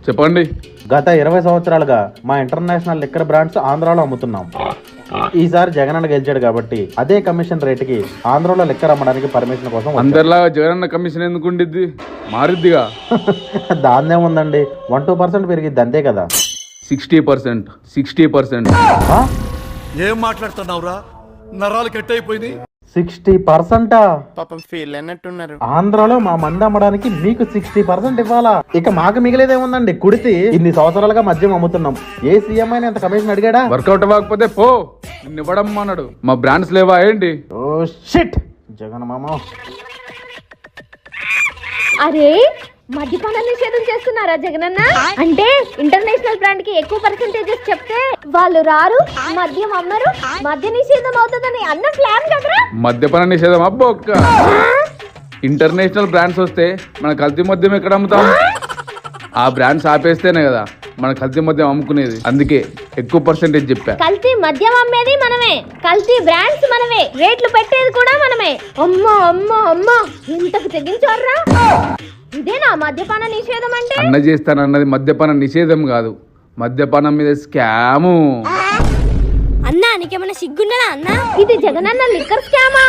చెప్పండి. గత 20 సంవత్సరాలుగా మా ఇంటర్నేషనల్ లిక్కర్ బ్రాండ్స్ ఆంధ్రాలో అమ్ముతున్నాం. ఈసారి జగనన్న గెలిచాడు కాబట్టి అదే కమిషన్ రేటుకి ఆంధ్రాలో లిక్కర్ అమ్మడానికి పర్మిషన్ కోసం అందరిలాగా జగనన్న కమిషన్ ఎందుకు ఉండిద్ది? మారిద్దిగా. దాన్నేముందండి, 1-2% పెరిగిద్ది అంతే కదా. 60%. ఏం మాట్లాడుతున్నావురా? నరాలు కట్ అయిపోయింది. 60%? పాపం ఫీల్ అన్నట్టున్నారు. ఆంధ్రాలో మా మంది అమ్మడానికి మీకు 60% ఇవ్వాలా? ఇక మాకు మిగిలేదేముందండి, కుడితి. ఇన్ని సంవత్సరాలుగా మద్యం అమ్ముతున్నాం. ఏ సీఎం అయినా ఎంత కమిషన్ అడిగాడా? వర్కౌట్ అవ్వకపోతే పో, నిన్ను ఇవ్వడం అన్నాడు. మా బ్రాండ్స్ లేవా ఏంటి? ఓ షిట్ జగన్ మామ. అరే, మద్యపాన నిషేధం చేస్తున్నారా జగనన్న? అంటే ఇంటర్నేషనల్ బ్రాండ్ కి ఎక్కువ పర్సెంటేజెస్ చెప్తే వాళ్ళు రారు, మద్యం అమ్మరు, మద్య నిషేధం అవుతుందని అన్న ప్లాన్ కదరా? మద్యపాన నిషేధం అబ్బో ఒక్క ఇంటర్నేషనల్ బ్రాండ్స్ వస్తే మన కల్తీ మద్యం ఎక్కడ అమ్ముతాం? ఆ బ్రాండ్స్ ఆపేస్తేనే కదా మన కల్తీ మద్యం అమ్ముకునేది. అందుకే ఎక్కువ పర్సెంటేజ్ చెప్పా. కల్తీ మద్యం అమ్మేది మనమే, కల్తీ బ్రాండ్స్ మనమే, రేట్లు పెట్టేది కూడా మనమే. అమ్మో అమ్మో అమ్మో, ఇంతకు తెగించోర్రా? ఇదేనా మద్యపాన నిషేధం అంటే? అన్న చేస్తానన్నది మద్యపాన నిషేధం కాదు, మద్యపానం మీద స్కాము. అన్నా నీకేమైనా సిగ్గున్నదా అన్నా? ఇది జగనన్న లిక్కర్ స్కామా?